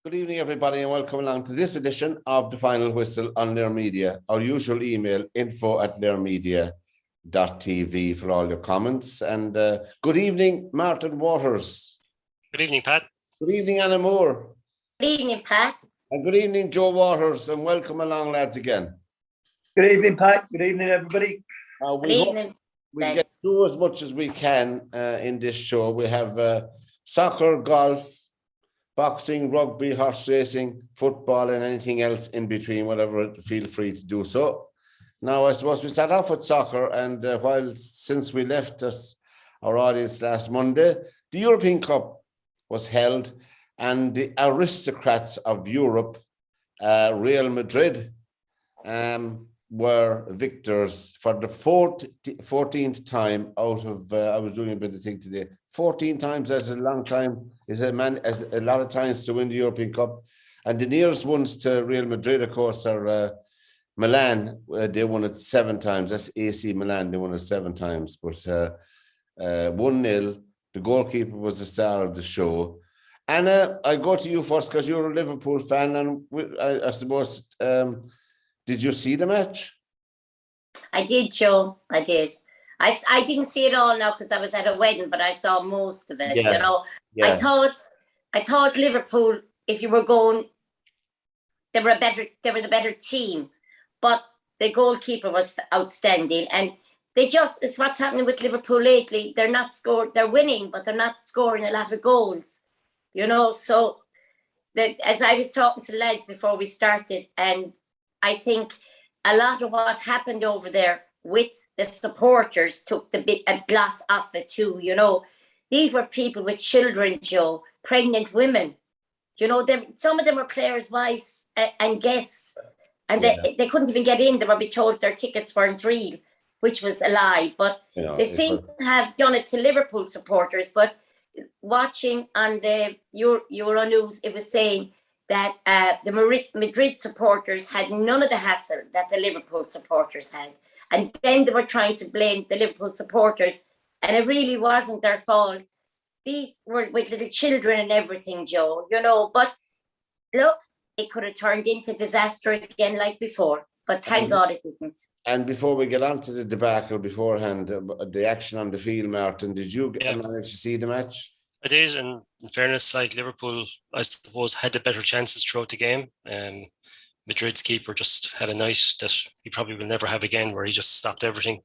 Good evening, everybody, and welcome along to this edition of The Final Whistle on Lair Media. Our usual email, info@lairmedia.tv for all your comments. And good evening, Martin Waters. Good evening, Pat. Good evening, Anna Moore. Good evening, Pat. And good evening, Joe Waters, and welcome along, lads, again. Good evening, Pat. Good evening, everybody. We hope we get through as much as we can in this show. We have soccer, golf, boxing, rugby, horse racing, football, and anything else in between, whatever, feel free to do so. Now, I suppose we start off with soccer, and since we left our audience last Monday, the European Cup was held, and the aristocrats of Europe, Real Madrid, were victors for the 14th time out of, I was doing a bit of thing today, 14 times as a long time, as a lot of times to win the European Cup. And the nearest ones to Real Madrid, of course, are Milan. They won it 7 times. That's AC Milan. They won it 7 times. But 1-0, the goalkeeper was the star of the show. Anna, I go to you first because you're a Liverpool fan, and I suppose, did you see the match? I did, Joe. I did. I didn't see it all now because I was at a wedding, but I saw most of it. Yeah. You know, Yeah. I thought Liverpool, if you were going, they were the better team, but the goalkeeper was outstanding, and it's what's happening with Liverpool lately. They're winning, but they're not scoring a lot of goals. You know, so as I was talking to the lads before we started, and I think a lot of what happened over there with the supporters took a glass off it too. You know, these were people with children, Joe, pregnant women. You know, some of them were players' wives and guests, and they couldn't even get in. They were being told their tickets weren't real, which was a lie. But they seem to have done it to Liverpool supporters. But watching on the Euro News, it was saying that the Madrid supporters had none of the hassle that the Liverpool supporters had. And then they were trying to blame the Liverpool supporters, and it really wasn't their fault. These were with little children and everything, Joe, you know. But look, it could have turned into disaster again like before. But thank God it didn't. And before we get on to the debacle beforehand, the action on the field, Martin, did you manage to see the match? I did, and in fairness, like Liverpool, I suppose, had the better chances throughout the game. Madrid's keeper just had a night that he probably will never have again, where he just stopped everything.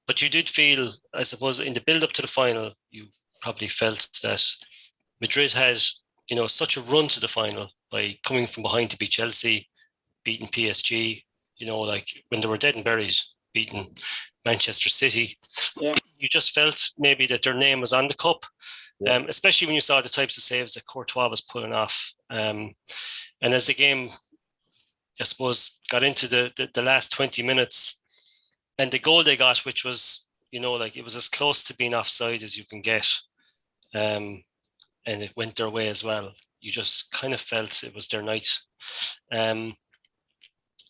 But you did feel, I suppose, in the build-up to the final, you probably felt that Madrid had, you know, such a run to the final by coming from behind to beat Chelsea, beating PSG, you know, like when they were dead and buried, beating Manchester City. Yeah. You just felt maybe that their name was on the cup. Yeah. Especially when you saw the types of saves that Courtois was pulling off. And as the game, I suppose, got into the last 20 minutes, and the goal they got, which was, you know, like it was as close to being offside as you can get. And it went their way as well. You just kind of felt it was their night. And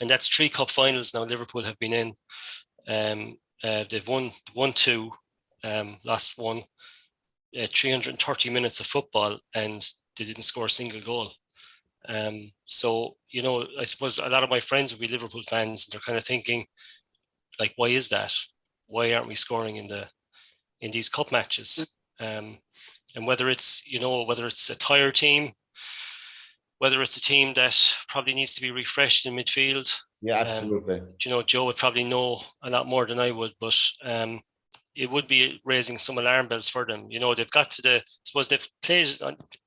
that's 3 cup finals now Liverpool have been in. They've won 2, lost 1. 330 minutes of football, and they didn't score a single goal. So, you know, I suppose a lot of my friends will be Liverpool fans. They're kind of thinking, like, why is that? Why aren't we scoring in these cup matches? And whether it's a tired team, whether it's a team that probably needs to be refreshed in midfield. Yeah, absolutely. You know, Joe would probably know a lot more than I would, but it would be raising some alarm bells for them. You know, they've got to I suppose they've played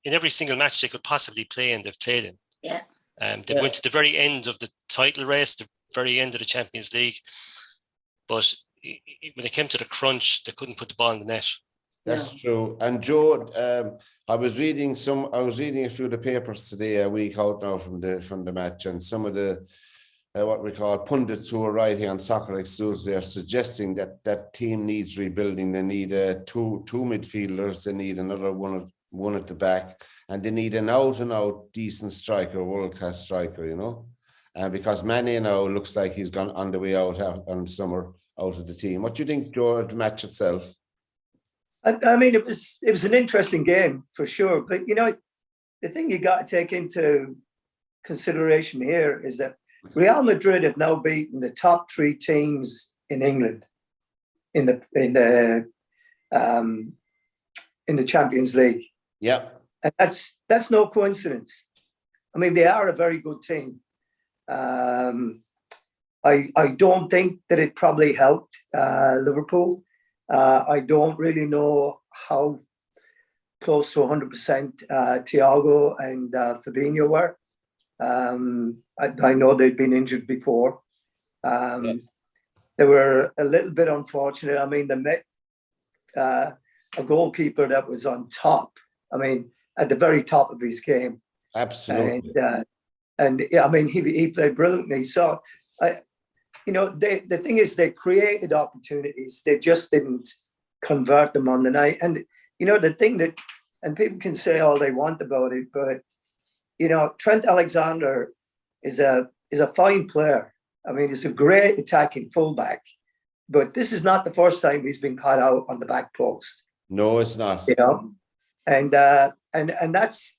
in every single match they could possibly play in, they've played in. Yeah. They went to the very end of the title race, the very end of the Champions League. But when it came to the crunch, they couldn't put the ball in the net. That's true. And Joe, I was reading a few of the papers today, a week out now from the match, and some of the what we call pundits who are writing on Soccer Exclusive, they are suggesting that team needs rebuilding. They need 2 midfielders. They need another one at the back, and they need an out-and-out decent striker, world-class striker, you know. Because Mane now looks like he's gone on the way out on summer out of the team. What do you think, Joe, of the match itself? I mean, it was an interesting game for sure, but you know, the thing you got to take into consideration here is that Real Madrid have now beaten the top 3 teams in England in the Champions League. Yeah. And that's no coincidence. I mean, they are a very good team. I don't think that it probably helped Liverpool. I don't really know how close to 100% Thiago and Fabinho were. I know they'd been injured before. They were a little bit unfortunate. I mean, they met a goalkeeper that was on top. I mean, at the very top of his game. Absolutely. And yeah, I mean, he played brilliantly. So, the thing is, they created opportunities. They just didn't convert them on the night. And, the thing that, and people can say all they want about it, but, Trent Alexander is a fine player. I mean, he's a great attacking fullback, but this is not the first time he's been caught out on the back post. No, it's not. And that's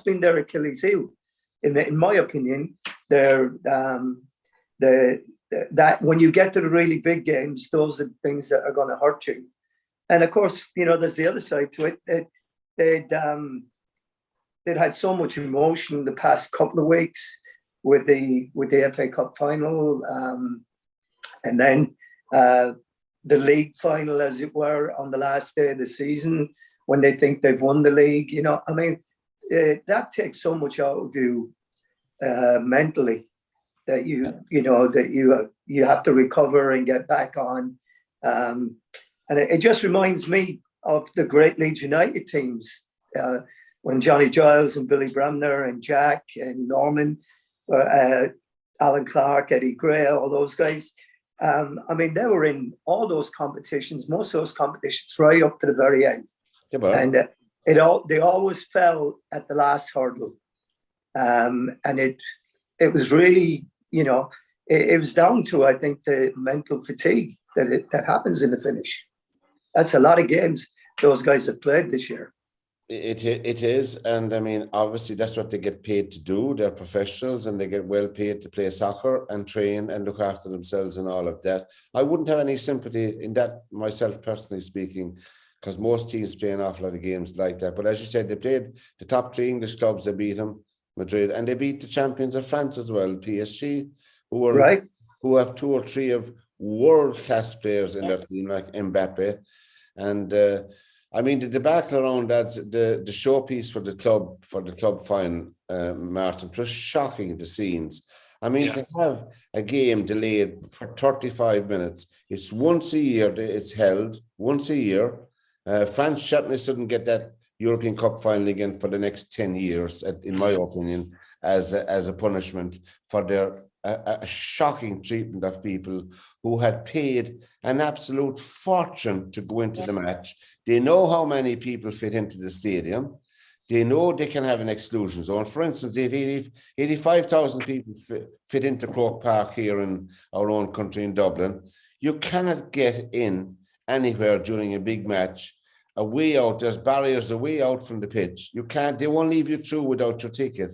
been their Achilles heel, in my opinion. That when you get to the really big games, those are the things that are going to hurt you. And of course, there's the other side to it. They'd had so much emotion the past couple of weeks with the FA Cup final, and then the league final, as it were, on the last day of the season when they think they've won the league. I mean, that takes so much out of you mentally that you have to recover and get back on. And it just reminds me of the great Leeds United teams when Johnny Giles and Billy Bremner and Jack and Norman, Alan Clark, Eddie Gray, all those guys. I mean, they were in all those competitions, most of those competitions, right up to the very end. Yeah, and they always fell at the last hurdle. And it was really, it was down to, I think, the mental fatigue that happens in the finish. That's a lot of games those guys have played this year. It is, and I mean, obviously that's what they get paid to do. They're professionals and they get well paid to play soccer and train and look after themselves and all of that. I wouldn't have any sympathy in that myself, personally speaking, because most teams play an awful lot of games like that. But as you said, they played the top 3 English clubs. They beat them, Madrid, and they beat the champions of France as well, PSG, who have 2 or 3 of world-class players in their team, like Mbappe. And I mean, the debacle around that, the showpiece for the club final, Martin, it was shocking, the scenes. I mean, to have a game delayed for 35 minutes, it's once a year, it's held, once a year. France certainly shouldn't get that European Cup final again for the next 10 years, in my opinion, as a punishment for their a shocking treatment of people who had paid an absolute fortune to go into the match. They know how many people fit into the stadium. They know they can have an exclusion zone. For instance, 85,000 people fit into Croke Park here in our own country in Dublin. You cannot get in anywhere during a big match. A way out, there's barriers a way out from the pitch. You can't, they won't leave you through without your ticket.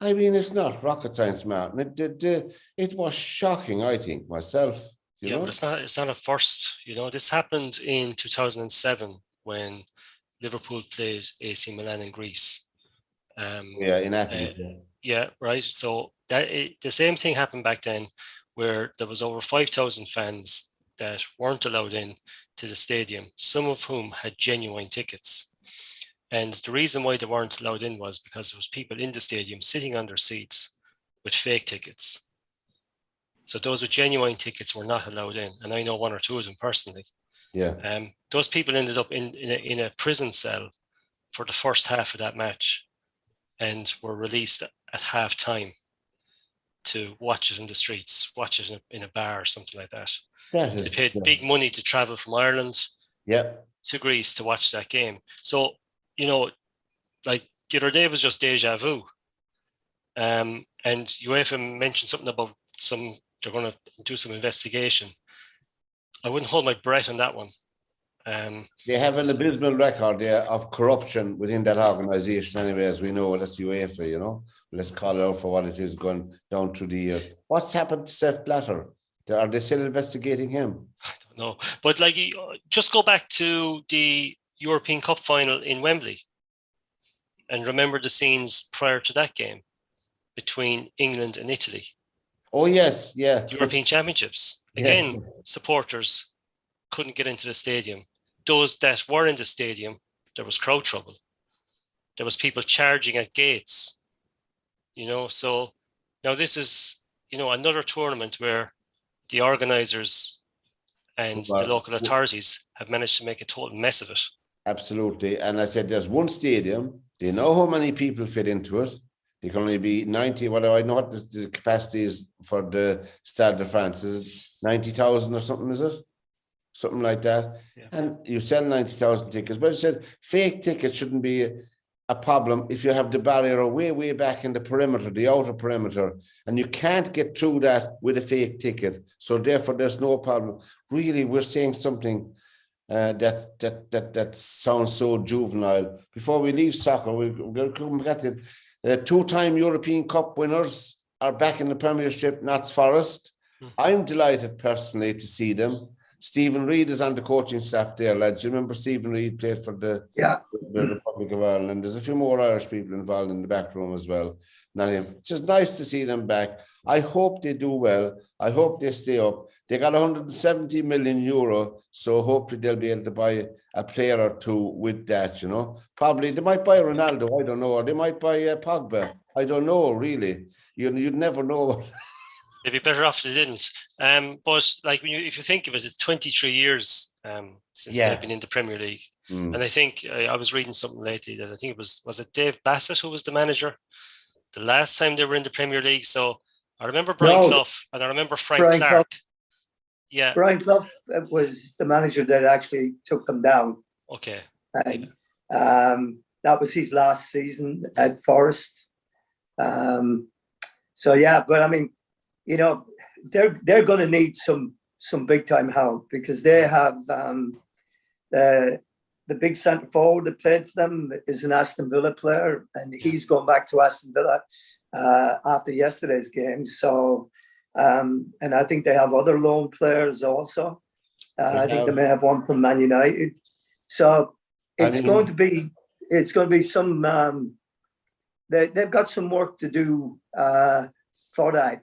I mean, it's not rocket science, Martin. It was shocking, I think, myself. You know? But it's not a first. This happened in 2007 when Liverpool played AC Milan in Greece. In Athens. Right. So the same thing happened back then, where there was over 5,000 fans that weren't allowed in to the stadium, some of whom had genuine tickets. And the reason why they weren't allowed in was because there was people in the stadium sitting on their seats with fake tickets. So those with genuine tickets were not allowed in. And I know 1 or 2 of them personally. Yeah. Those people ended up in a prison cell for the first half of that match and were released at half time to watch it in the streets, watch it in a bar or something like that. They paid big money to travel from Ireland to Greece to watch that game. So, like the other day was just deja vu. And UEFA mentioned something about they're going to do some investigation. I wouldn't hold my breath on that one. They have an abysmal record there of corruption within that organisation anyway, as we know. That's UEFA, you know. Let's call it out for what it is going down through the years. What's happened to Sepp Blatter? Are they still investigating him? I don't know. But like, just go back to the European Cup final in Wembley and remember the scenes prior to that game between England and Italy. Oh, yes, yeah. European Championships. Again, supporters couldn't get into the stadium. Those that were in the stadium, there was crowd trouble. There was people charging at gates, you know. So now this is, you know, another tournament where the organisers and the local authorities have managed to make a total mess of it. Absolutely. And I said, there's one stadium. They know how many people fit into it. There can only be 90. What do I know what the capacity is for the Stade de France? Is it 90,000 or something, is it? Something like that. Yeah. And you sell 90,000 tickets. But I said, fake tickets shouldn't be a problem if you have the barrier way back in the perimeter, the outer perimeter, and you can't get through that with a fake ticket. So therefore, there's no problem. Really, we're saying something that sounds so juvenile. Before we leave soccer, we're going to come back to the two-time European Cup winners are back in the Premiership, Notts Forest. I'm delighted personally to see them. Stephen Reid is on the coaching staff there, lads. You remember Stephen Reid played for the Republic of Ireland, and there's a few more Irish people involved in the back room as well. It's just nice to see them back. I hope they do well. I hope they stay up. They got 170 million euro, so hopefully they'll be able to buy a player or two with that, you know. Probably they might buy Ronaldo, I don't know, or they might buy Pogba. I don't know, really. You'd never know. They'd be better off if they didn't. But like if you think of it, it's 23 years since they've been in the Premier League. And I think I was reading something lately that I think was it Dave Bassett who was the manager the last time they were in the Premier League. So I remember Brian Clough and I remember Frank Clark. Clough. Yeah, Brian Clough was the manager that actually took them down. Okay. And, that was his last season at Forest. So yeah, but I mean, you know, they're going to need some big time help because they have the big centre forward that played for them is an Aston Villa player, and he's going back to Aston Villa after yesterday's game. So, and I think they have other loan players also. I think they may have one from Man United. So it's going to be some. They've got some work to do for that.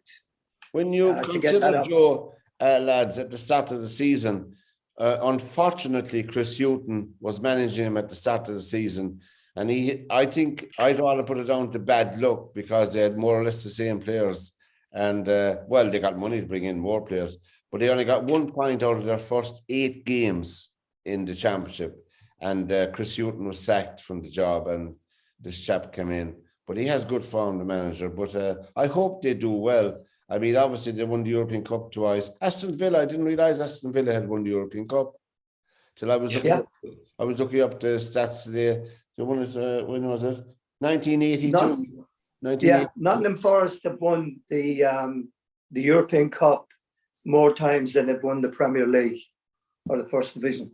When you consider, Joe, lads, at the start of the season, unfortunately, Chris Hughton was managing him at the start of the season. And I think I'd rather put it down to bad luck because they had more or less the same players. And, well, they got money to bring in more players, but they only got 1 point out of their first 8 games in the championship. And Chris Hughton was sacked from the job and this chap came in. But he has good form, the manager. But I hope they do well. I mean, obviously, they won the European Cup twice. Aston Villa, I didn't realise Aston Villa had won the European Cup till I was looking up the stats today. They won it, when was it? 1982. Yeah, Nottingham Forest have won the European Cup more times than they've won the Premier League or the First Division.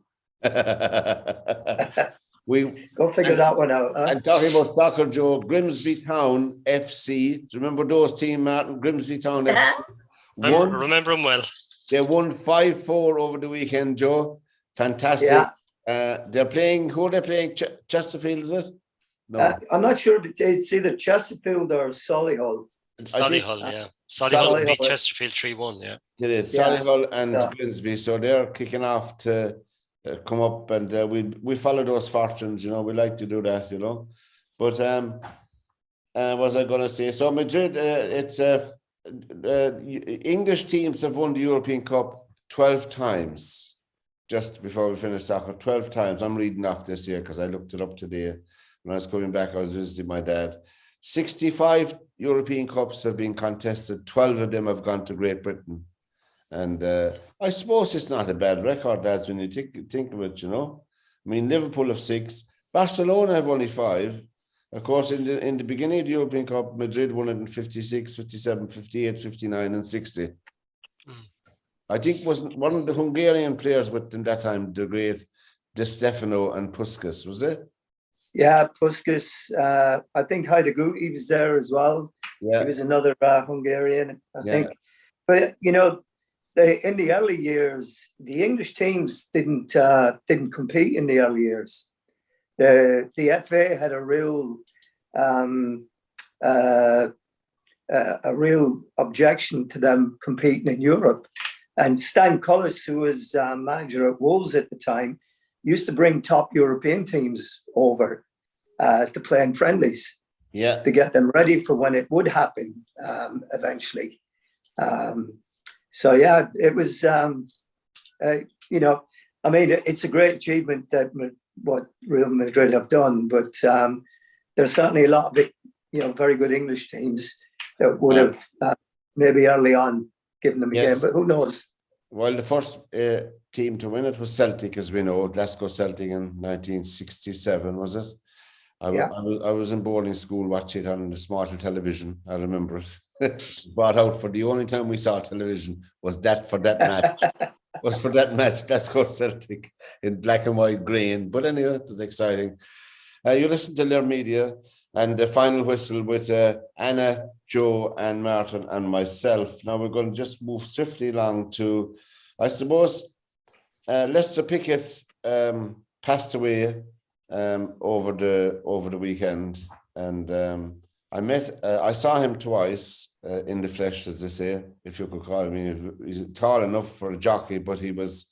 We go figure that one out. And talking about soccer, Joe, Grimsby Town FC. Do you remember those team, Martin? Grimsby Town FC. Remember them well. They won 5-4 over the weekend, Joe. Fantastic. Yeah. They're playing. Who are they playing? Chesterfield, is it? No, I'm not sure. It's either Chesterfield or Solihull. Solihull, yeah. Solihull beat Chesterfield 3-1. Yeah. Did it? Solihull and Grimsby. So they're kicking off to come up, and we follow those fortunes, you know. We like to do that, you know. But what was I going to say? So Madrid, it's English teams have won the European Cup 12 times. Just before we finish soccer, 12 times. I'm reading off this year because I looked it up today. When I was coming back, I was visiting my dad. 65 European Cups have been contested. 12 of them have gone to Great Britain. And I suppose it's not a bad record, lads, when you think of it, you know. I mean, Liverpool have 6. Barcelona have only 5. Of course, in the beginning of the European Cup, Madrid won it in 56, 57, 58, 59 and 60. I think wasn't one of the Hungarian players with them that time, the great De Stefano and Puskas, was it? Yeah, Puskas. I think Haidaguti was there as well. Yeah. He was another Hungarian, I Yeah. think. But in the early years, the English teams didn't compete in the early years. The FA had a real objection to them competing in Europe. And Stan Cullis, who was manager at Wolves at the time, used to bring top European teams over to play in friendlies. Yeah. To get them ready for when it would happen eventually. So yeah, it was, it's a great achievement that what Real Madrid have done, but there's certainly a lot of very good English teams that would have maybe early on given them a game, but who knows? Well, the first team to win it was Celtic, as we know, Glasgow Celtic in 1967, was it? I was in boarding school watching it on the smart television. I remember it. Brought out for the only time we saw television was for that match. Glasgow Celtic in black and white green. But anyway, it was exciting. You listen to Lear Media and the final whistle with Anna, Joe, and Martin and myself. Now we're going to just move swiftly along to, I suppose, Lester Pickett passed away over the weekend, and I saw him twice in the flesh, as they say, if you could call him. He's tall enough for a jockey, but he was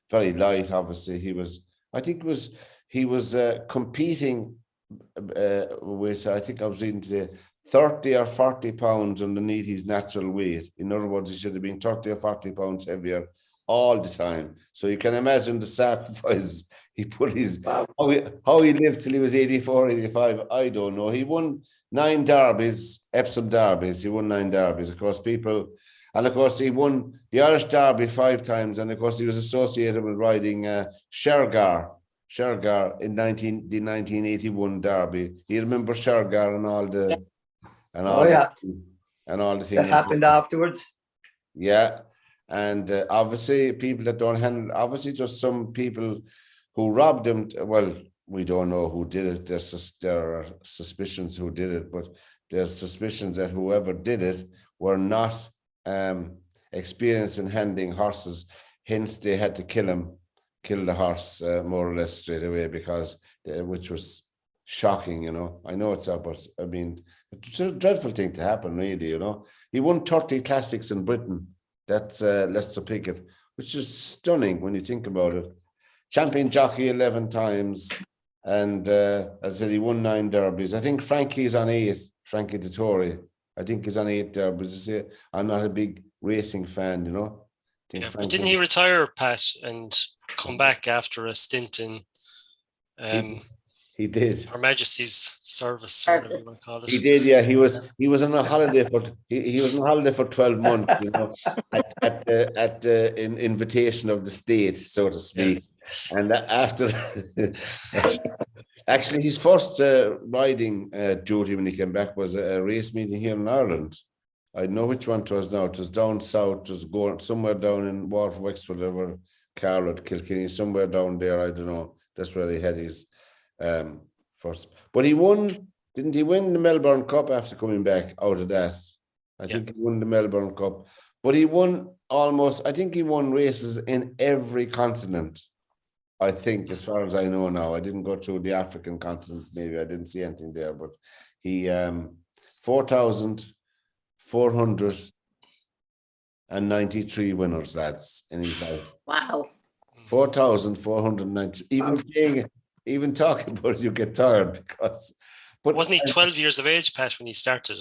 very light. Obviously, he was competing with, I think I was reading today, 30 or 40 pounds underneath his natural weight. In other words, he should have been 30 or 40 pounds heavier all the time. So you can imagine the sacrifice he put how he lived till he was 84, 85. I don't know. He won 9 derbies, Epsom derbies. He won 9 derbies. Of course, he won the Irish Derby 5 times. And of course, he was associated with riding Shergar in the 1981 Derby. You remember Shergar and all the things that happened afterwards. Yeah. And obviously, people that don't handle, obviously, just some people who robbed him. Well, we don't know who did it. There are suspicions who did it, but there's suspicions that whoever did it were not experienced in handling horses. Hence, they had to kill the horse more or less straight away, because which was shocking. I know it's up, but I mean, it's a dreadful thing to happen, really. He won 30 classics in Britain. That's Lester Pickett, which is stunning when you think about it. Champion jockey 11 times. And as I said, he won 9 derbies. I think Frankie's on 8, Frankie Dettori. I think he's on 8 derbies. I'm not a big racing fan, But didn't he retire, Pat, and come back after a stint in he did. Her Majesty's service, or whatever you want to call it. He did, yeah. He was on a holiday he was on holiday for 12 months, at the invitation of the state, so to speak. Yeah. And after actually his first riding duty when he came back was a race meeting here in Ireland. I know which one it was now. It was down south, it was going somewhere down in Waterford, Wexford, whatever, Carrot, Kilkenny, somewhere down there. I don't know. That's where he had his first. But didn't he win the Melbourne Cup after coming back out of that? I think he won the Melbourne Cup. But he won races in every continent, I think, as far as I know now. I didn't go through the African continent, maybe I didn't see anything there, but he 4,493 winners, lads, in his life. Wow. 4,490. Even talking about it, you get tired, because. But wasn't he 12 years of age, Pat, when he started?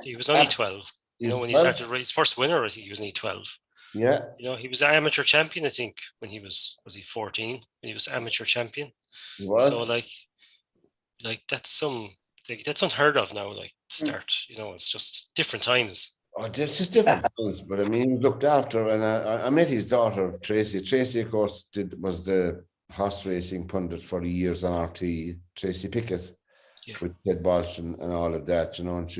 He was only 12. When he started his first winner, I think he was only 12. Yeah. He was an amateur champion, I think, when he was he 14? When he was amateur champion. He was. So that's that's unheard of now, start. It's just different times. Oh, it's just different times, but I mean, he looked after, and I met his daughter, Tracy. Tracy, of course, was the horse racing pundit for the years on RT, Tracy Pickett, with Ted Balch and all of that, and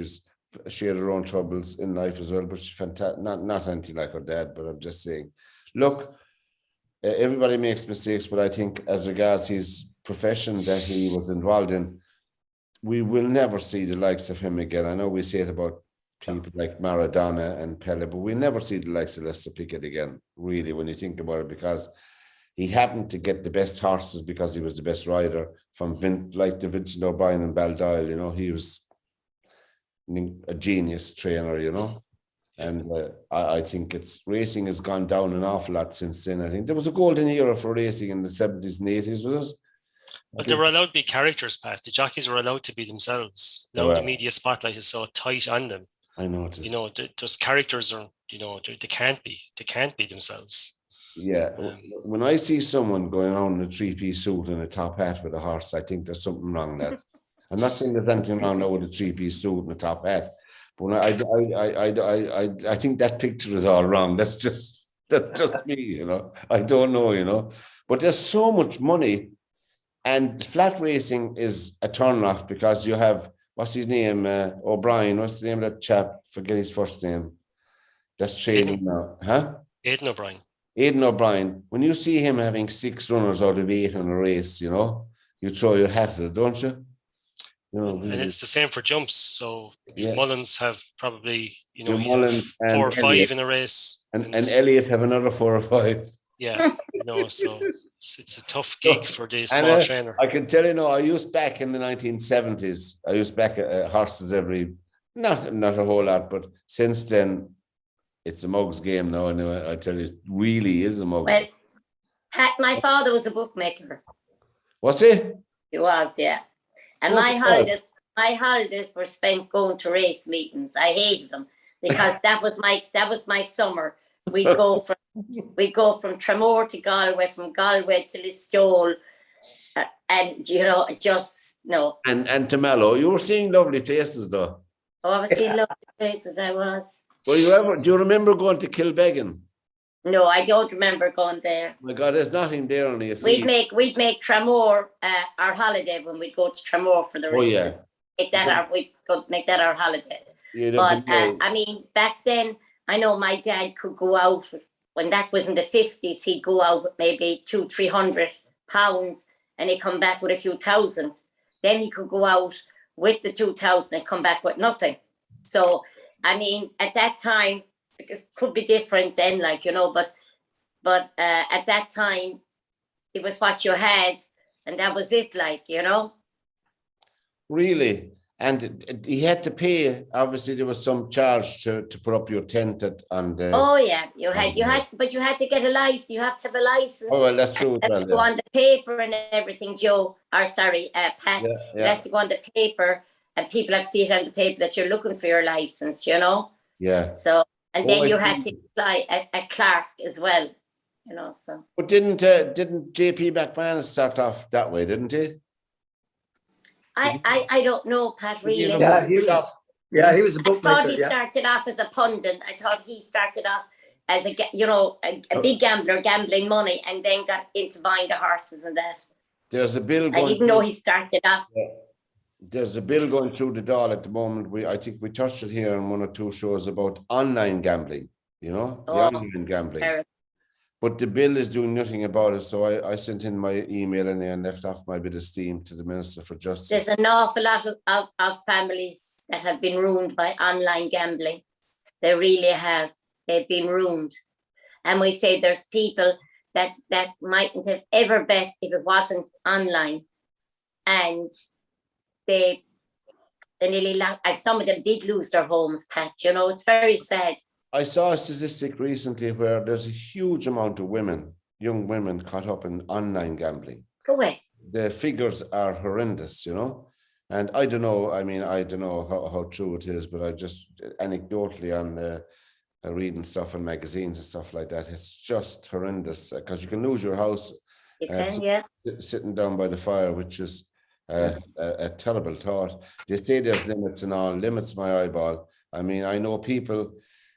she had her own troubles in life as well, but she's fantastic. Not anything like her dad, but I'm just saying. Look, everybody makes mistakes, but I think as regards his profession that he was involved in, we will never see the likes of him again. I know we say it about people like Maradona and Pele, but we'll never see the likes of Lester Pickett again, really, when you think about it, because he happened to get the best horses because he was the best rider from like the Vincent O'Brien and Baldoyle, you know, he was a genius trainer, you know. And I think racing has gone down an awful lot since then. I think there was a golden era for racing in the 70s and 80s, was it? But they were allowed to be characters, Pat. The jockeys were allowed to be themselves. Now the media spotlight is so tight on them. I noticed. You know, those characters are, you know, they can't be themselves. Yeah. When I see someone going around in a three-piece suit and a top hat with a horse, I think there's something wrong there. I'm not saying there's anything wrong now with a three-piece suit and a top hat, but I think that picture is all wrong. That's just me, you know. I don't know, you know. But there's so much money, and flat racing is a turn off because you have, what's his name, O'Brien. What's the name of that chap? Forget his first name. That's trading now, huh? Aidan O'Brien. Aidan O'Brien. When you see him having 6 runners out of 8 in a race, you know, you throw your hat at it, don't you? You know, and it's the same for jumps. So yeah. Mullins have probably, you know, Mullins 4 or 5 Elliott. in a race, and Elliott have another 4 or 5. Yeah, you know, so it's a tough gig for the small trainer. I can tell you now, I used back in the 1970s. I used back horses not a whole lot, but since then, it's a mug's game now. And I tell you, it really is a mug's. Well, Pat, my father was a bookmaker. Was he? He was, yeah. And my holidays were spent going to race meetings. I hated them because that was my summer. We'd go from Tramore to Galway, from Galway to Listowel, and you know, just no. And to Mallow, you were seeing lovely places though. Oh, I was seeing lovely places. I was. Well, do you remember going to Kilbeggan? No, I don't remember going there. My God, there's nothing there only a We'd make Tramore our holiday when we'd go to Tramore for the race. Yeah. We'd make that our holiday. But I mean, back then, I know my dad could go out when that was in the 50s. He'd go out with maybe 200-300 pounds, and he'd come back with a few thousand. Then he could go out with the 2,000 and come back with nothing. So, I mean, at that time, because it could be different then, like, you know, but at that time, it was what you had, and that was it, like, you know. Really? And he had to pay. Obviously, there was some charge to put up your tent on the. Oh yeah, you had, but you had to get a license. You have to have a license. Oh well, that's true. And go on the paper and everything, Joe. Or sorry, Pat. Yeah. It has to go on the paper, and people have to see it on the paper that you're looking for your license. You know. Yeah. So and then you had to apply a clerk as well. You know. So. But didn't JP McMahon start off that way? Didn't he? I don't know, Pat, really. Yeah, he was a bookmaker. I thought he started off as a pundit. I thought he started off as a big gambler, gambling money, and then got into buying the horses and that. There's a bill going. I didn't know he started off. Yeah. There's a bill going through the Dáil at the moment. I think we touched it here on 1 or 2 shows about online gambling, you know, the online gambling. Terrible. But the bill is doing nothing about it. So I sent in my email and left off my bit of steam to the Minister for Justice. There's an awful lot of families that have been ruined by online gambling. They really have. They've been ruined. And we say there's people that mightn't have ever bet if it wasn't online. And they nearly lost, and some of them did lose their homes, Pat. You know, it's very sad. I saw a statistic recently where there's a huge amount of young women caught up in online gambling. Go away. The figures are horrendous, you know. And I don't know, I mean, I don't know how true it is, but I just anecdotally on reading stuff in magazines and stuff like that, it's just horrendous because you can lose your house sitting down by the fire, which is a terrible thought. They say there's limits and all, limits my eyeball. I mean, I know people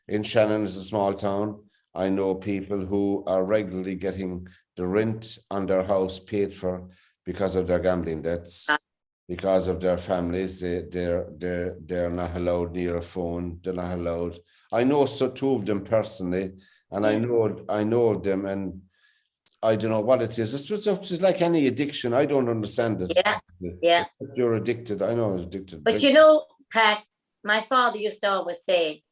in Shannon is a small town. I know people who are regularly getting the rent on their house paid for because of their gambling debts, because of their families. They're not allowed near a phone. They're not allowed. I know 2 of them personally, and I know of them, and I don't know what it is. It's like any addiction. I don't understand it. Yeah, yeah. You're addicted. I know I was addicted. But you know, Pat, my father used to always say,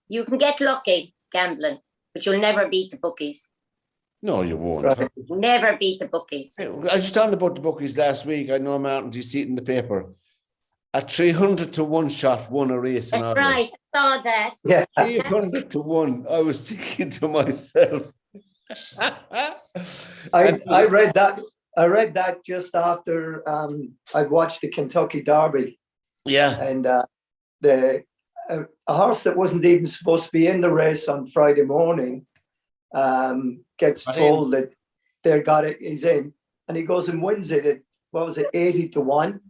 you can get lucky gambling, but you'll never beat the bookies. No, you won't. Right. Never beat the bookies. I was talking about the bookies last week. I know Martin, you see it in the paper. A 300 to 1 shot won a race in That's Ireland. right. I saw that. Yeah. 300 to 1. I was thinking to myself. I read that. I read that just after I'd watched the Kentucky Derby, Yeah. and a horse that wasn't even supposed to be in the race on Friday morning gets told that he's in, and he goes and wins it at, what was it, 80 to 1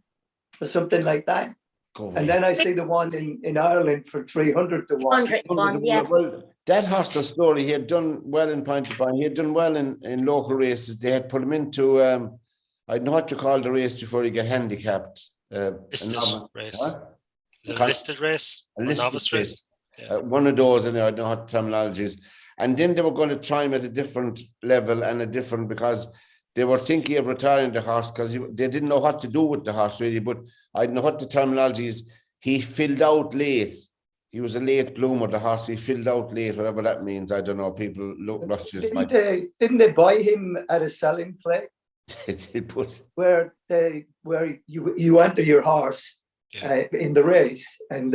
or something like that. And then I see the one in Ireland for 300 to 1. 101, yeah. Well, that horse's story, he had done well in point to point. He had done well in local races. They had put him into, I don't know what you call the race before you get handicapped. Listed race. What? Is it a listed race? A Or listed novice race? Yeah. One of those, and I don't know what the terminology is. And then they were going to try him at a different level and a different, because they were thinking of retiring the horse because they didn't know what to do with the horse really. But I don't know what the terminology is. He filled out late. He was a late bloomer, the horse. He filled out late, whatever that means. I don't know. People look much as my. Didn't they buy him at a selling play But where you enter your horse in the race, and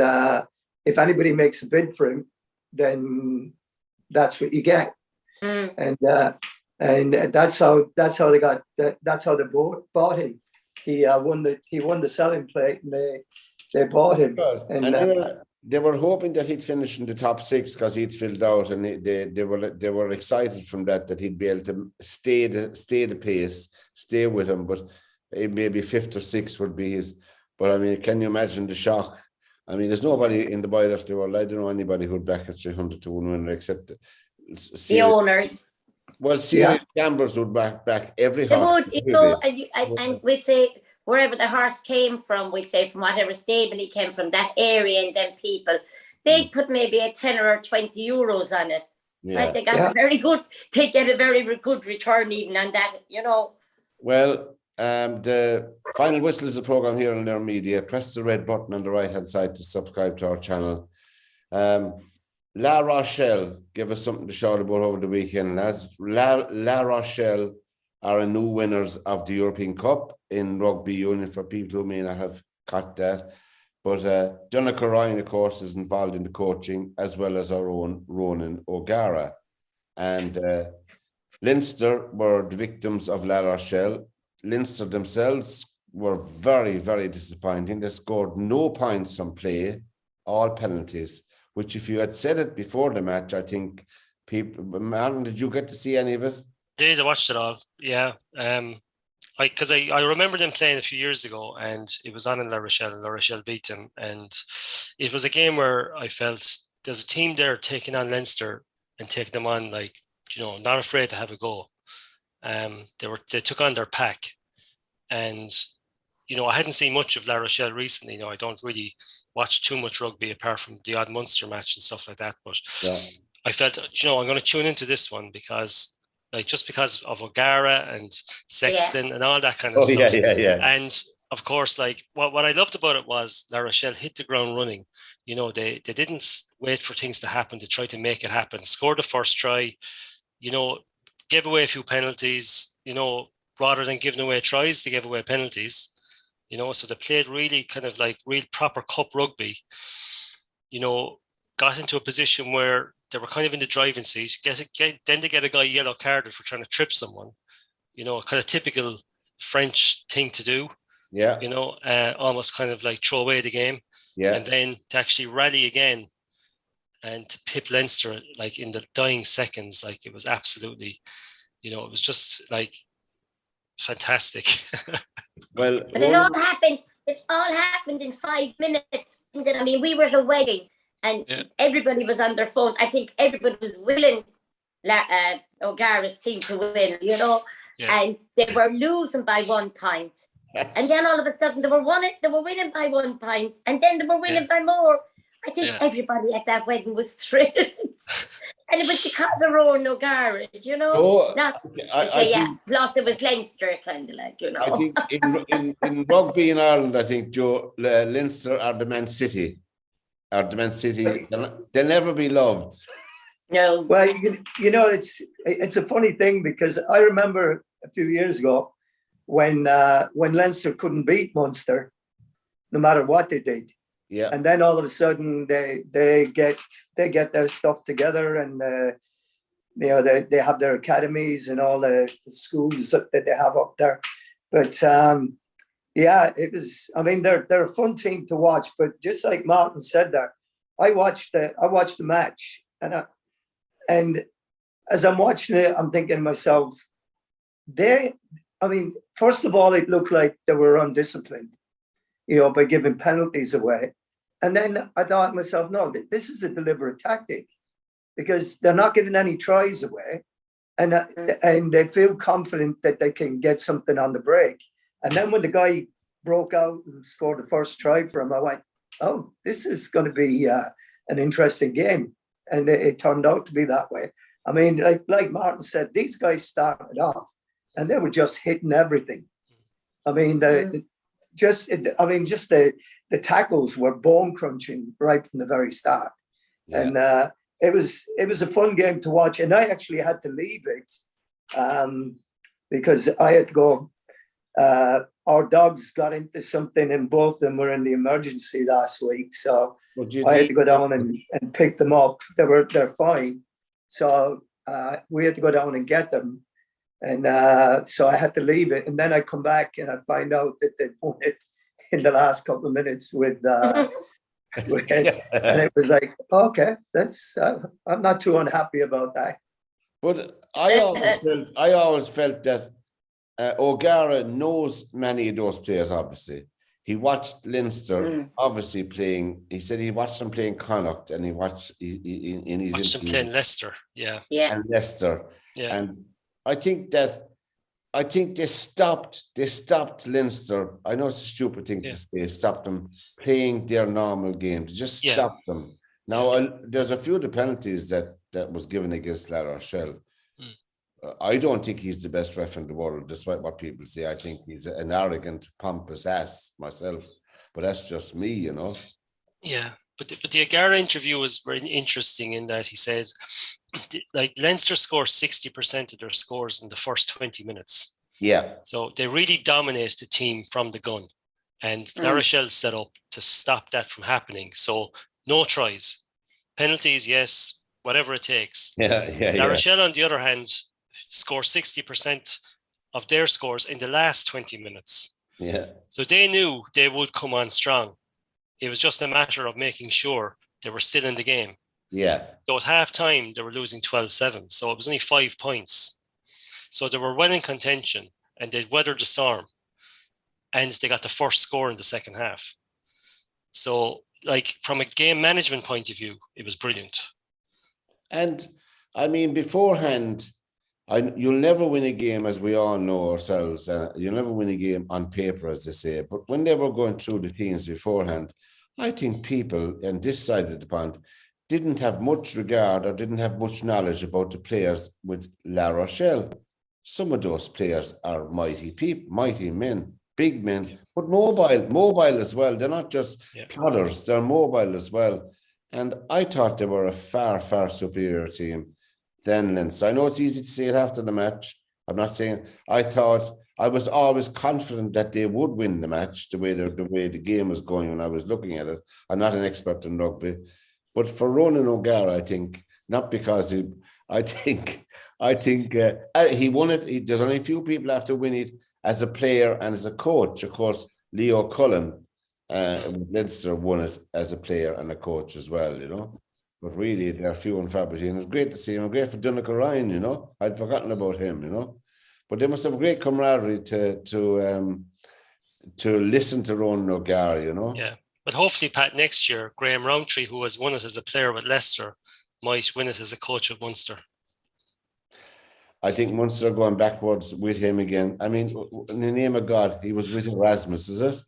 if anybody makes a bid for him, then that's what you get. And that's how they got that's how they bought him. He won the selling plate, and they bought him. And they were hoping that he'd finish in the top 6 because he'd filled out, and they were excited from that he'd be able to stay the pace, stay with him. But maybe 5th or 6th would be his. But I mean, can you imagine the shock? I mean, there's nobody in the bilateral world. I don't know anybody who'd back a 300 to 1 winner except the owners. Well, serious gamblers would back every They horse. would, you know, and we'd say wherever the horse came from, we'd say from whatever stable he came from, that area, and then people, they'd put maybe a 10 or 20 euros on it. Yeah. Right? They got they get a very good return even on that, you know. Well, the final whistle is the program here on Lear Media. Press the red button on the right hand side to subscribe to our channel. La Rochelle gave us something to shout about over the weekend. As La Rochelle are a new winners of the European Cup in rugby union, for people who may not have caught that. But Donegal Ryan, of course, is involved in the coaching, as well as our own Ronan O'Gara. And Leinster were the victims of La Rochelle. Leinster themselves were very, very disappointing. They scored no points on play, all penalties, which if you had said it before the match, I think people... Martin, did you get to see any of it? I watched it all. Yeah. Because I remember them playing a few years ago, and it was on in La Rochelle, and La Rochelle beat them. And it was a game where I felt there's a team there taking on Leinster and taking them on, like, you know, not afraid to have a go. They took on their pack, and you know, I hadn't seen much of La Rochelle recently. You know, I don't really watch too much rugby apart from the odd Munster match and stuff like that. But I felt, you know, I'm going to tune into this one because, like, just because of O'Gara and Sexton and all that kind of stuff. Yeah. And of course, like, what I loved about it was La Rochelle hit the ground running. You know, they didn't wait for things to happen to try to make it happen. Scored the first try, you know, gave away a few penalties, you know, rather than giving away tries, they gave away penalties. You know, so they played really kind of like real proper cup rugby, you know, got into a position where they were kind of in the driving seat. Then they get a guy yellow carded for trying to trip someone, you know, kind of typical French thing to do. Yeah. You know, almost kind of like throw away the game. Yeah. And then to actually rally again and to pip Leinster, like in the dying seconds, like it was absolutely, you know, it was just like fantastic. Well, but it all happened in 5 minutes. I mean, we were at a wedding and everybody was on their phones. I think everybody was willing O'Gara's team to win, you know, and they were losing by 1 point. And then all of a sudden they were winning by 1 point, and then they were winning by more. I think everybody at that wedding was thrilled. And it was because of Rowan O'Gara, you know. Oh, Not I yeah. think Plus, it was Leinster, kind of like, you know. I think in rugby in Ireland, I think Joe Leinster are the Man City. Are the Man City? They'll never be loved. No. Well, you know, it's a funny thing because I remember a few years ago when Leinster couldn't beat Munster, no matter what they did. Yeah. And then all of a sudden they get their stuff together, and you know, they have their academies and all the schools that they have up there. But yeah, it was. I mean, they're a fun team to watch. But just like Martin said there, I watched the match, and as I'm watching it, I'm thinking to myself, I mean, first of all, it looked like they were undisciplined, you know, by giving penalties away. And then I thought to myself, no, this is a deliberate tactic because they're not giving any tries away. And they feel confident that they can get something on the break. And then when the guy broke out and scored the first try for him, I went, oh, this is going to be an interesting game. And it turned out to be that way. I mean, like Martin said, these guys started off and they were just hitting everything. I mean, just the tackles were bone crunching right from the very start. Yeah. And it was a fun game to watch. And I actually had to leave it because I had to go. Our dogs got into something and both of them were in the emergency last week. So I had to go down and pick them up. They're fine. So we had to go down and get them. And so I had to leave it. And then I come back and I find out that they won it in the last couple of minutes with and it was like, okay, that's I'm not too unhappy about that. But I always felt that O'Gara knows many of those players, obviously. He watched Leinster obviously playing. He said he watched them playing Connacht, and he watched in his watched them playing Leicester, yeah, and Leicester, yeah. And I think they stopped Leinster. I know it's a stupid thing to say. Stopped them playing their normal games. Just stop them. Now there's a few of the penalties that was given against La Rochelle. I don't think he's the best ref in the world, despite what people say. I think he's an arrogant, pompous ass myself, but that's just me, you know. Yeah, but the O'Gara interview was very interesting in that he said, like, Leinster scored 60% of their scores in the first 20 minutes. Yeah. So they really dominated the team from the gun, and La Rochelle set up to stop that from happening. So no tries, penalties, yes, whatever it takes. La Rochelle, on the other hand, score 60% of their scores in the last 20 minutes. Yeah. So they knew they would come on strong. It was just a matter of making sure they were still in the game. Yeah. So at half time, they were losing 12-7. So it was only 5 points. So they were well in contention and they'd weathered the storm. And they got the first score in the second half. So, like, from a game management point of view, it was brilliant. And I mean, beforehand, you'll never win a game, as we all know ourselves. You'll never win a game on paper, as they say. But when they were going through the teams beforehand, I think people on this side of the pond didn't have much regard or didn't have much knowledge about the players with La Rochelle. Some of those players are mighty people, mighty men, big men, but mobile as well. They're not just plodders, they're mobile as well. And I thought they were a far, far superior team than Leinster. I know it's easy to say it after the match. I'm not saying. I was always confident that they would win the match the way the game was going when I was looking at it. I'm not an expert in rugby, but for Ronan O'Gara, I think not because I think he won it. There's only a few people have to win it as a player and as a coach. Of course, Leo Cullen with Leinster won it as a player and a coach as well. You know. But really, they're few and far between. It's great to see him. Great for Donegal Ryan, you know. I'd forgotten about him, you know. But they must have great camaraderie to listen to Ronan O'Gara, you know. Yeah, but hopefully, Pat, next year, Graham Rowntree, who has won it as a player with Leicester, might win it as a coach with Munster. I think Munster are going backwards with him again. I mean, in the name of God, he was with Erasmus, is it?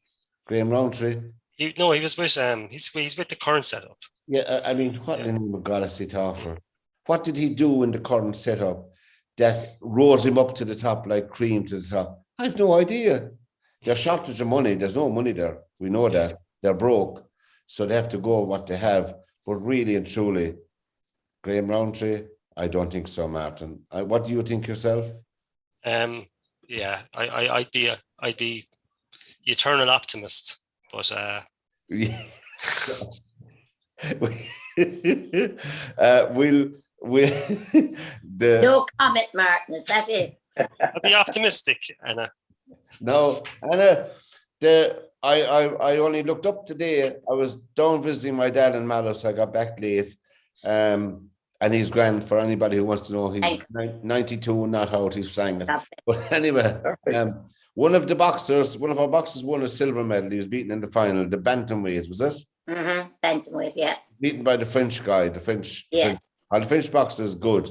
Graham Rowntree? He was with he's with the current setup. Yeah, I mean, what in the name of God is he to offer? what did he do in the current setup that rose him up to the top like cream to the top? I have no idea. There's shortage of money. There's no money there. We know that. They're broke. So they have to go what they have. But really and truly, Graham Roundtree, I don't think so, Martin. What do you think yourself? Yeah, I'd be the eternal optimist, but we'll No comment, Martin. Is that it? I'd be optimistic, Anna. No, Anna, I only looked up today. I was down visiting my dad in Mallow, so I got back late. And he's grand for anybody who wants to know. He's 92, not out. He's saying it. But anyway, one of our boxers won a silver medal. He was beaten in the final, the bantamweight, was this? Bantamweight, yeah. Beaten by the French guy, the French boxers good.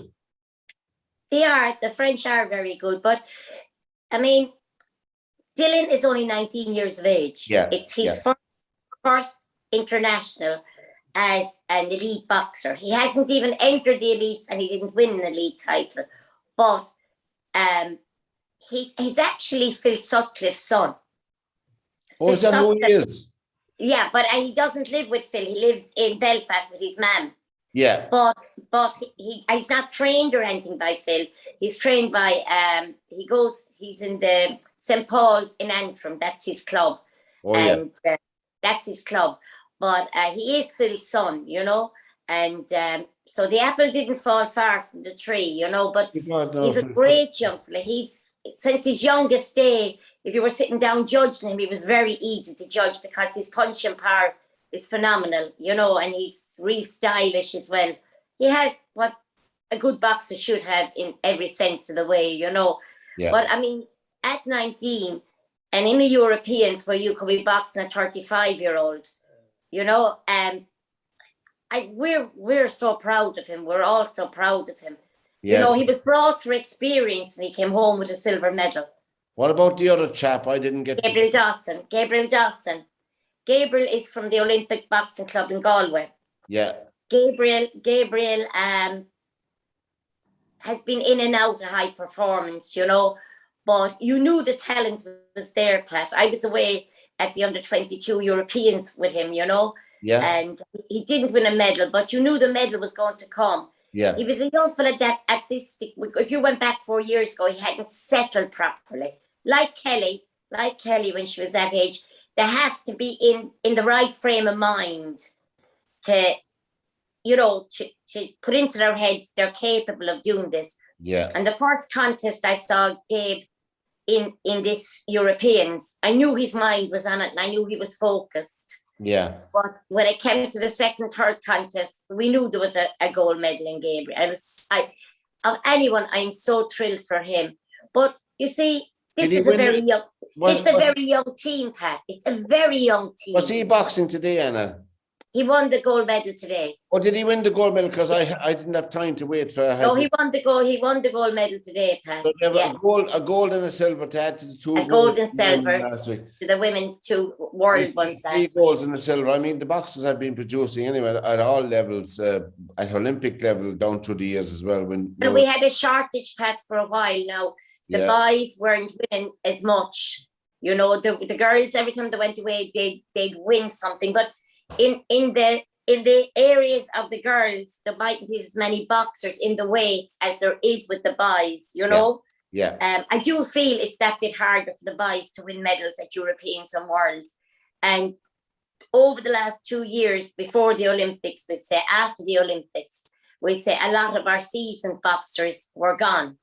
The French are very good, but I mean, Dylan is only 19 years of age. Yeah. It's his first international as an elite boxer. He hasn't even entered the elites and he didn't win an elite title. But he's actually Phil Sutcliffe's son. Oh, is that who he is? Yeah, but he doesn't live with Phil. He lives in Belfast with his mum. Yeah. But he's not trained or anything by Phil. He's trained by he's in the St. Paul's in Antrim. That's his club. Oh, and that's his club. But he is Phil's son, you know. And so the apple didn't fall far from the tree, you know. But he's a great young fella. Since his youngest day, if you were sitting down judging him, he was very easy to judge because his punching power is phenomenal, you know, and he's real stylish as well. He has what a good boxer should have in every sense of the way, you know. Yeah. But I mean, at 19 and in the Europeans where you could be boxing a 35-year-old, you know, we're so proud of him. We're all so proud of him. Yeah. You know, he was brought for experience when he came home with a silver medal. What about the other chap? I didn't get Gabriel Dawson. Gabriel is from the Olympic Boxing Club in Galway. Yeah. Gabriel has been in and out of high performance, you know, but you knew the talent was there, Pat. I was away at the under-22 Europeans with him, you know. Yeah. And he didn't win a medal, but you knew the medal was going to come. Yeah. He was a young fella that at this, if you went back 4 years ago, he hadn't settled properly. Like Kelly when she was that age, they have to be in the right frame of mind to, you know, to put into their heads they're capable of doing this. Yeah. And the first contest I saw Gabe in this Europeans, I knew his mind was on it and I knew he was focused. Yeah. But when it came to the second, third contest, we knew there was a gold medal in Gabriel. Of anyone, I'm so thrilled for him. But you see, this is a very young. It's a very young team, Pat. It's a very young team. Was he boxing today, Anna? He won the gold medal today. Oh, did he win the gold medal? Because I didn't have time to wait for. No, he won the gold. He won the gold medal today, Pat. So they have a gold and a silver to add to the two. A gold and silver last week. To the women's two world ones last week. 3 golds and a silver. I mean, the boxers have been producing anyway at all levels, at Olympic level down through the years as well. And we had a shortage, Pat, for a while now. The boys weren't winning as much. You know, the girls, every time they went away, they'd win something. But in the areas of the girls, there mightn't be as many boxers in the weights as there is with the boys, you know? Yeah. I do feel it's that bit harder for the boys to win medals at Europeans and Worlds. And over the last 2 years, before the Olympics, we'd say after the Olympics, we'd say a lot of our seasoned boxers were gone.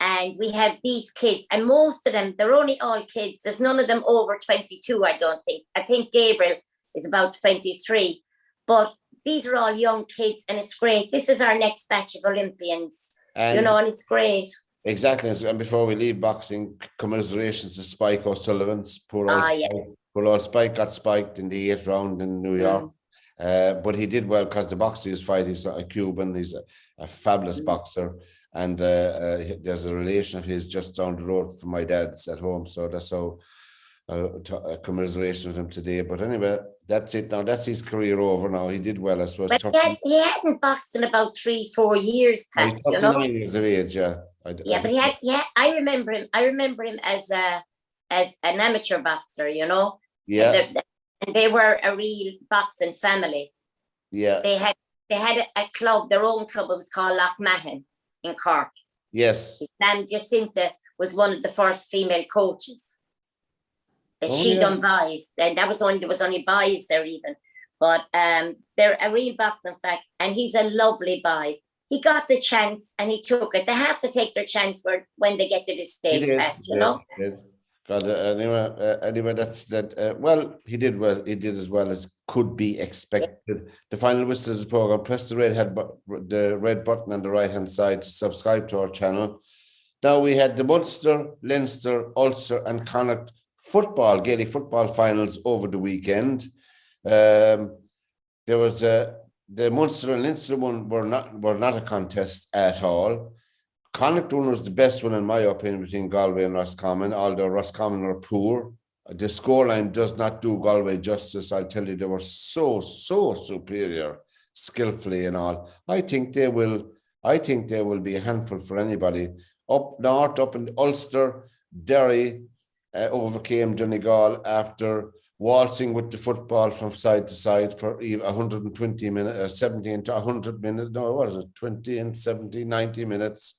And we have these kids, and most of them, they're only all kids. There's none of them over 22, I don't think. I think Gabriel is about 23. But these are all young kids, and it's great. This is our next batch of Olympians, and it's great. Exactly. And before we leave boxing, commiserations to Spike O'Sullivan's. Poor old Spike got spiked in the 8th round in New York. But he did well because the boxer he was fighting, he's a Cuban. He's a fabulous boxer. And there's a relation of his just down the road from my dad's at home. So that's how commiseration with him today. But anyway, that's it now. That's his career over now. He did well, I suppose. But he hadn't boxed in about 3-4 years, Pat, He's you know? 39 years of age, yeah. Yeah, but I remember him as an amateur boxer, you know? Yeah, And they were a real boxing family. yeah, They had a club, their own club. It was called Lochmahan in Cork. yes. Sam Jacinta was one of the first female coaches. And Oh, she yeah. done boys, and there was only boys there even. But they're a real boxing fact, and he's a lovely boy. He got the chance and he took it. They have to take their chance when they get to this He stage, did, Pat, he you know? did. God, anyway, that's that. Well, he did well. He did as well as could be expected. The final whistle of the program. Press the red button on the right hand side to subscribe to our channel. Now we had the Munster, Leinster, Ulster, and Connacht Gaelic football finals over the weekend. There was the Munster and Leinster one were not a contest at all. Connacht one was the best one in my opinion between Galway and Roscommon, although Roscommon are poor. The scoreline does not do Galway justice. I'll tell you, they were so superior, skillfully and all. I think they will be a handful for anybody. Up north, up in Ulster, Derry overcame Donegal after waltzing with the football from side to side for 120 minutes, 70 to 100 minutes. No, what is it? 20 and 70, 90 minutes,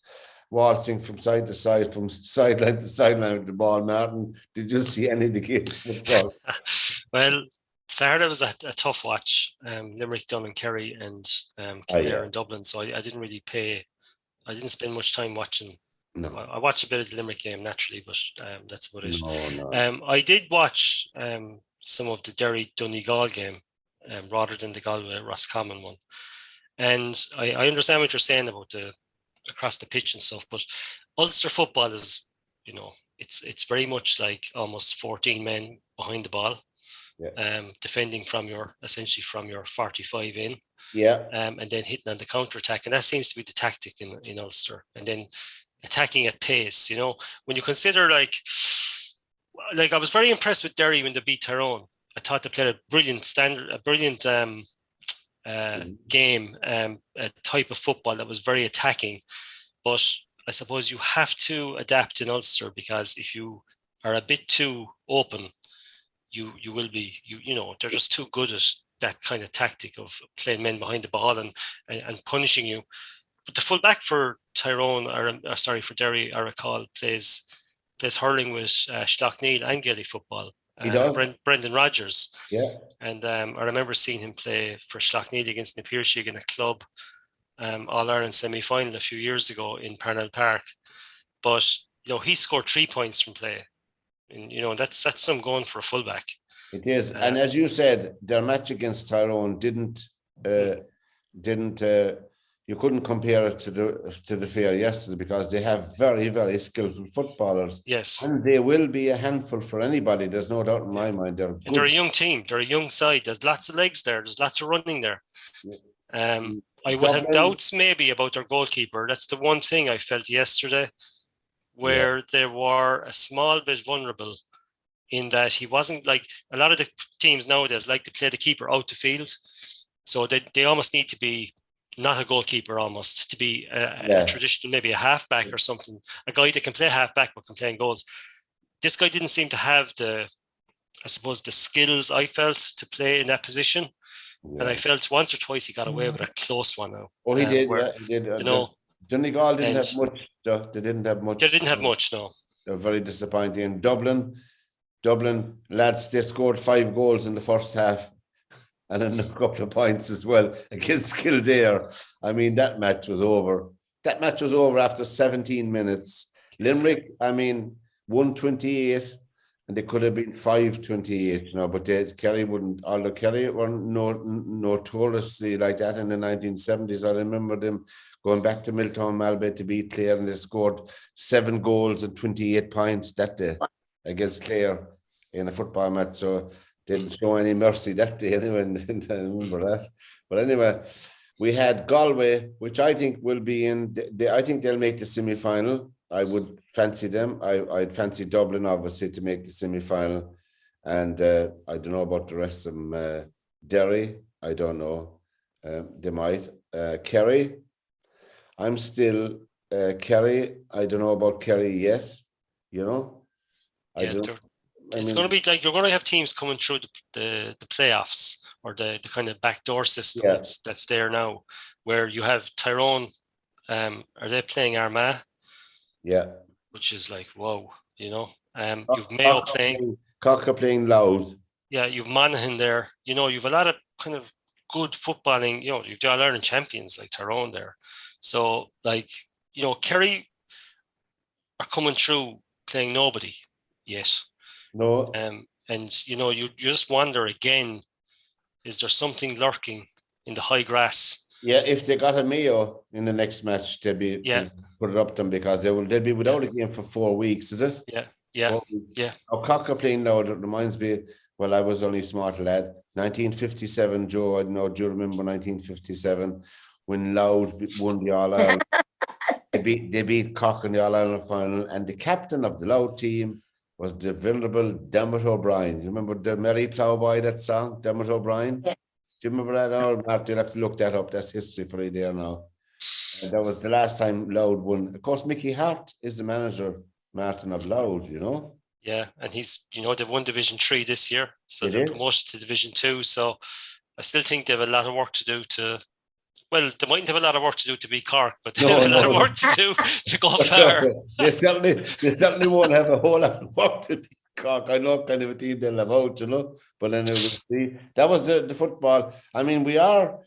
waltzing from side to side, from sideline to sideline with the ball. Martin, did you see any of the game football? Well, Saturday was a tough watch. Limerick, Dublin, Kerry, and Kildare in Dublin. So I didn't really I didn't spend much time watching. No. I watched a bit of the Limerick game naturally, but that's about it. No. I did watch some of the Derry Donegal game rather than the Galway Roscommon one. And I understand what you're saying about the across the pitch and stuff, but Ulster football is, you know, it's very much like almost 14 men behind the ball, defending essentially from your 45 in, and then hitting on the counter attack, and that seems to be the tactic in Ulster, and then attacking at pace. You know, when you consider like I was very impressed with Derry when they beat Tyrone. I thought they played a brilliant game, a type of football that was very attacking. But I suppose you have to adapt in Ulster, because if you are a bit too open, you will be, you know, they're just too good at that kind of tactic of playing men behind the ball and punishing you. But the fullback for Tyrone, for Derry, I recall, plays hurling with Schlockneil and Gaelic football. He does. Brendan Rodgers. Yeah. And I remember seeing him play for Schlockneil against Na Piarsaigh in a club All-Ireland semi-final a few years ago in Parnell Park. But, you know, he scored 3 points from play. And, you know, that's some going for a fullback. It is. And as you said, their match against Tyrone didn't you couldn't compare it to the fair yesterday, because they have very, very skillful footballers. Yes. And they will be a handful for anybody. There's no doubt in my mind. They're good. And they're a young team. They're a young side. There's lots of legs there. There's lots of running there. I would have doubts maybe about their goalkeeper. That's the one thing I felt yesterday, where they were a small bit vulnerable, in that he wasn't, like a lot of the teams nowadays like to play the keeper out the field. So they almost need to be not a goalkeeper, almost to be a traditional, maybe a halfback or something, a guy that can play halfback but can play in goals. This guy didn't seem to have the skills I felt to play in that position. And I felt once or twice he got away with a close one now. Oh, he did. He did. You know, Donegal didn't have much. They didn't have much. They didn't have much, no. They're very disappointing. Dublin lads, they scored 5 goals in the first half, and then a couple of points as well against Kildare. I mean, that match was over. That match was over after 17 minutes. Limerick, I mean, 128, and they could have been 528, you know, but Kerry wouldn't, although Kerry were notoriously like that in the 1970s. I remember them going back to Milltown Malbay to beat Clare, and they scored 7 goals and 28 points that day against Clare in a football match. So didn't show any mercy that day anyway. I remember that. But anyway, we had Galway, which I think will be in. I think they'll make the semi-final. I would fancy them. I'd fancy Dublin, obviously, to make the semi-final. And I don't know about the rest of them. Derry, I don't know. They might. Kerry, I'm still Kerry. I don't know about Kerry yet. You know, I Yeah, don't. I it's mean, going to be like you're going to have teams coming through the playoffs or the kind of backdoor system Yeah. that's there now, where you have Tyrone. Are they playing Armagh? yeah. Which is like whoa, you know. You've Mayo playing. Cocker playing Loud. Yeah, you've Monaghan there. You know, you've a lot of kind of good footballing. You know, you've got All-Ireland champions like Tyrone there. So, like, you know, Kerry are coming through playing nobody yet. No. And you know, you just wonder again, is there something lurking in the high grass? Yeah, if they got a Mayo in the next match, they'd be put it up them because they'll be without a game for 4 weeks, is it? Yeah. 4 weeks. Yeah. Now Cocker playing Loud, it reminds me, well, I was only a smart lad. 1957, Joe, I don't know, do you remember 1957 when Loud won the All Ireland? They beat Cork in the All Ireland final, and the captain of the Loud team was the venerable Dermot O'Brien. You remember the Merry Ploughboy, that song, Dermot O'Brien? Yeah. Do you remember that? Or Mark, you'll have to look that up. That's history for you there now. And that was the last time Loud won. Of course, Mickey Hart is the manager, Martin, of Loud, you know? Yeah, and he's, you know, they've won Division 3 this year, so they're promoted to Division 2. So I still think they have a lot of work to do well, they mightn't have a lot of work to do to beat Cork, but they have a lot of work to do to go far. They certainly won't have a whole lot of work to beat Cork. I know kind of a team they'll have out, you know. But then we'll see. That was the football. I mean, we are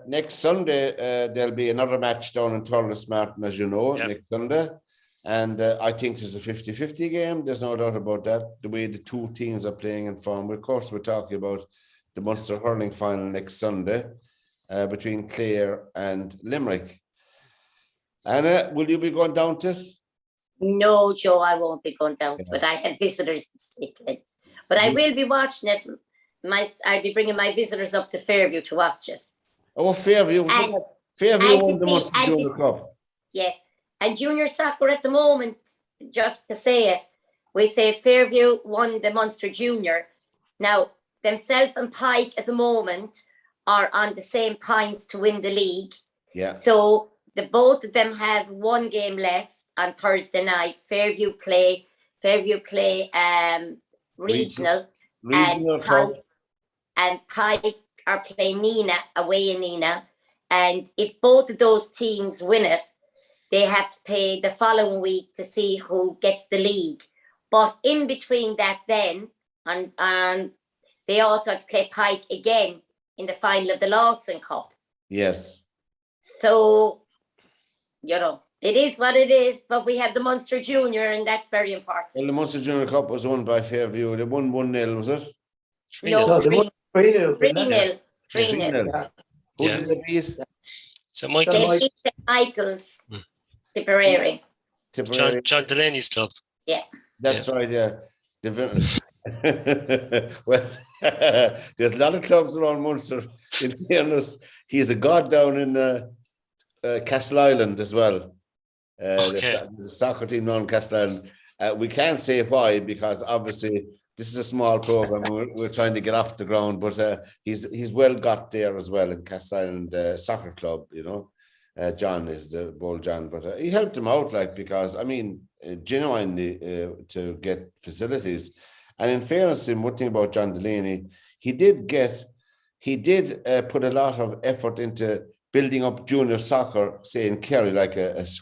next Sunday. There'll be another match down in Thurles, Martin, as you know, next Sunday. And I think there's a 50-50 game. There's no doubt about that. The way the two teams are playing in form. Of course, we're talking about the Munster hurling final next Sunday. Between Clare and Limerick. Anna, will you be going down to it? No, Joe, I won't be going down, but I have visitors to stick in. But I will be watching it. I'll be bringing my visitors up to Fairview to watch it. Oh, Fairview. Fairview won the Munster Junior Cup. Yes. And junior soccer at the moment, just to say it, we say Fairview won the Munster Junior. Now, themselves and Pike at the moment are on the same points to win the league. Yeah. So the both of them have one game left on Thursday night. Fairview play regional and Pike are playing Nina away in Nina. And if both of those teams win it, they have to pay the following week to see who gets the league. But in between that, then they also have to play Pike again in the final of the Lawson Cup. Yes. So, you know, it is what it is, but we have the Munster Junior, and that's very important. Well, the Munster Junior Cup was won by Fairview. They won 1-0, was it? 3-0. No, 3-0. 3-0. 3-0. Who did they beat? So Michael, They beat the Michaels, Tipperary. John Delaney's club. Yeah. That's right, yeah. Well, there's a lot of clubs around Munster. In fairness, he's a god down in Castle Island as well. There's a soccer team down in Castle Island. We can't say why, because obviously this is a small program. We're trying to get off the ground, but he's well got there as well in Castle Island Soccer Club, you know. John is the bold John, but he helped him out, like, because I mean, genuinely to get facilities. And in fairness to him, one thing about John Delaney, he did put a lot of effort into building up junior soccer, say in Kerry, like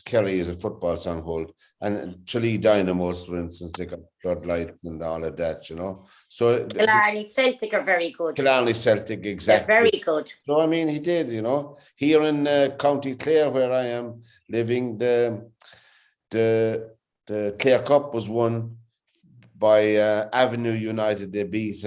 Kerry is a football stronghold, and Tralee Dynamos, for instance, they got floodlights and all of that, you know. So Killarney Celtic are very good. Killarney Celtic, exactly. They're very good. So I mean, he did, you know. Here in County Clare, where I am living, the Clare Cup was won by Avenue United. They beat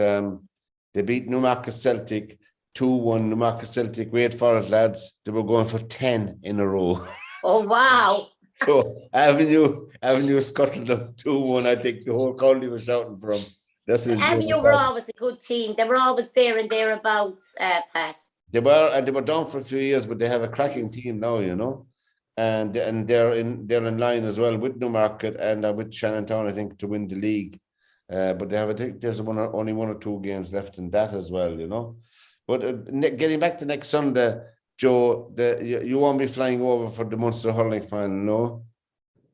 Newmarket Celtic 2-1. Newmarket Celtic, wait for it, lads. They were going for 10 in a row. Oh, wow. So Avenue scuttled them 2-1. I think the whole county was shouting for them. Avenue were always a good team. They were always there and thereabouts, Pat. They were down for a few years, but they have a cracking team now, you know. And they're in line as well with Newmarket and with Shannontown, I think, to win the league. But they have, I think there's only 1 or 2 games left in that as well, you know. But getting back to next Sunday, Joe, you won't be flying over for the Munster hurling final,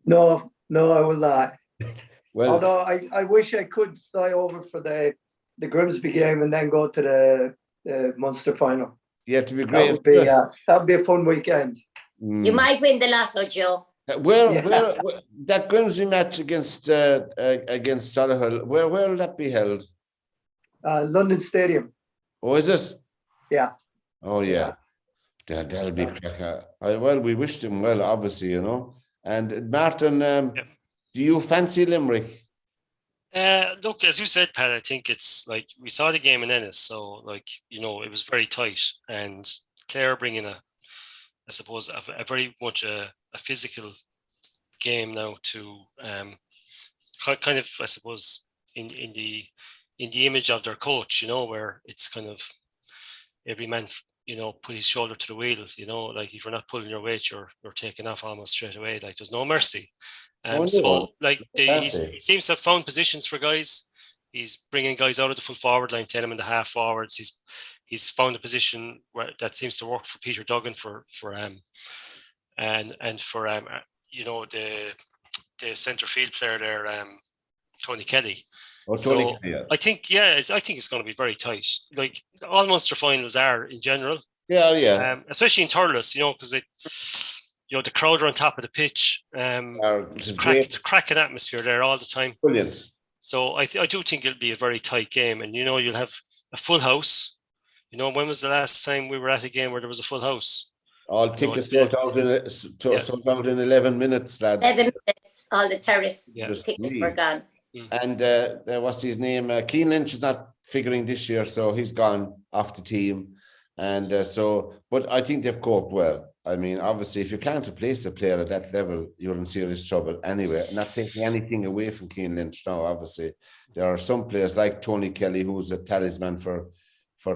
no? No, I will not. Well, Although I wish I could fly over for the Grimsby game and then go to the Munster final. yeah, to be That great. would be a fun weekend. You might win the lotto, Joe. Where Yeah. that Grimsby match against Solihull, where will that be held? London Stadium. Oh, is it? Yeah. Oh, yeah. That'll be cracker. Well, we wish them well, obviously, you know. And Martin, do you fancy Limerick? Look, as you said, Pat, I think it's like we saw the game in Ennis, so like, you know, it was very tight, and Clare bringing I suppose a very much a physical game now to kind of, I suppose, in the image of their coach, you know, where it's kind of every man, you know, put his shoulder to the wheel, you know, like if you're not pulling your weight, you're taking off almost straight away. Like there's no mercy. So like he seems to have found positions for guys. He's bringing guys out of the full forward line, 10 them in the half forwards. He's found a position where that seems to work for Peter Duggan for you know, the centre field player there, Tony Kelly. So I think it's going to be very tight. Like all Munster finals are in general. Yeah. Especially in Thurles, you know, because you know, the crowd are on top of the pitch. Cracking atmosphere there all the time. Brilliant. So I do think it'll be a very tight game, and you know, you'll have a full house. You know, when was the last time we were at a game where there was a full house? All tickets sold out in 11 minutes, lads. 11 minutes, all the terrace tickets were gone. And what's his name? Keane Lynch is not figuring this year, so he's gone off the team. And but I think they've coped well. I mean, obviously, if you can't replace a player at that level, you're in serious trouble anyway. Not taking anything away from Keane Lynch now, obviously. There are some players like Tony Kelly, who's a talisman for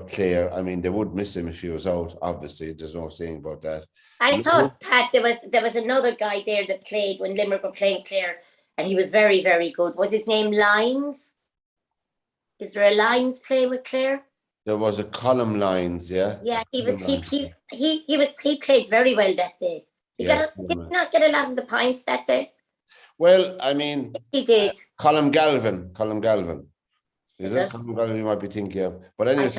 Clare. I mean, they would miss him if he was out, obviously. There's no saying about that. I thought, Pat, there was another guy there that played when Limerick were playing Clare, and he was very, very good. Was his name Lyons? Is there a Lyons playing with Clare? There was a Column Lyons, yeah. Yeah, he played very well that day. Did not get a lot of the points that day. Well, I mean, he did. Colin Galvin. Is it? Colin Galvin, you might be thinking of. But anyway,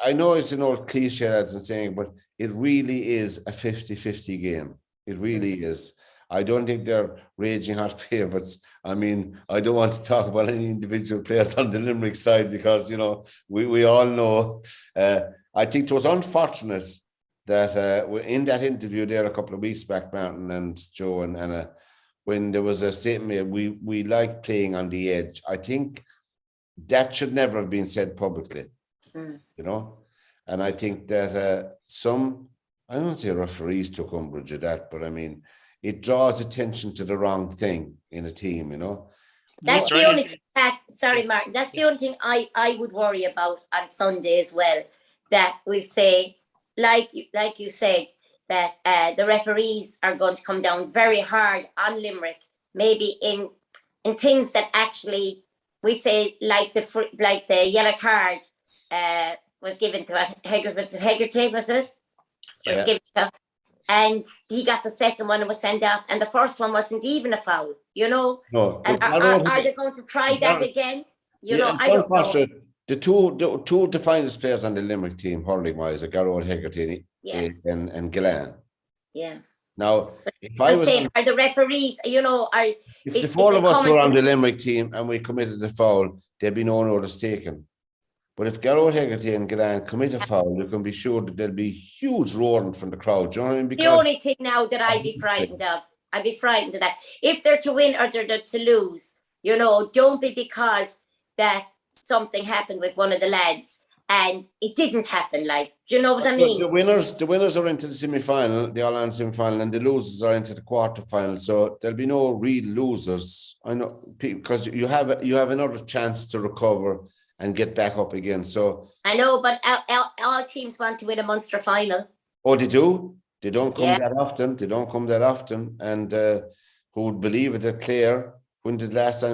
I know it's an old cliche that's saying, but it really is a 50-50 game. It really is. I don't think they're raging hot favourites. I mean, I don't want to talk about any individual players on the Limerick side because, you know, we all know. I think it was unfortunate that in that interview there a couple of weeks back, Martin and Joe and Anna, when there was a statement, we like playing on the edge. I think that should never have been said publicly, you know. And I think that I don't say referees took umbrage at that, but I mean, it draws attention to the wrong thing in a team, you know. That's the only thing, sorry, Martin, that's the only thing I would worry about on Sunday as well. That we say, like you said, that the referees are going to come down very hard on Limerick, maybe in things that actually we say like the yellow card was given to Hegarty, was it? Yeah. And he got the second one and was sent off, and the first one wasn't even a foul, you know. No. And are they going to try that again? You know, I don't know. The two of the finest players on the Limerick team, hurling wise, are Garrod Hegarty and Gillan. Yeah. Now, if I was saying, are the referees, you know, if the four of us were on the Limerick team and we committed a foul, there'd be no notice taken. But if Garrod Hegarty and Gillan commit a foul, you can be sure that there'll be huge roaring from the crowd. Do you know what I mean? Because the only thing now that I'd be frightened of that. If they're to win or they're to lose, you know, don't be because that something happened with one of the lads and it didn't happen. Like, do you know what I mean? The winners are into the semi-final, the All-Ireland semi-final, and the losers are into the quarter-final. So there'll be no real losers. I know, because you have another chance to recover and get back up again. So I know, but all teams want to win a Munster final. Oh, they do? They don't come that often. And who would believe it that Clare, when did last time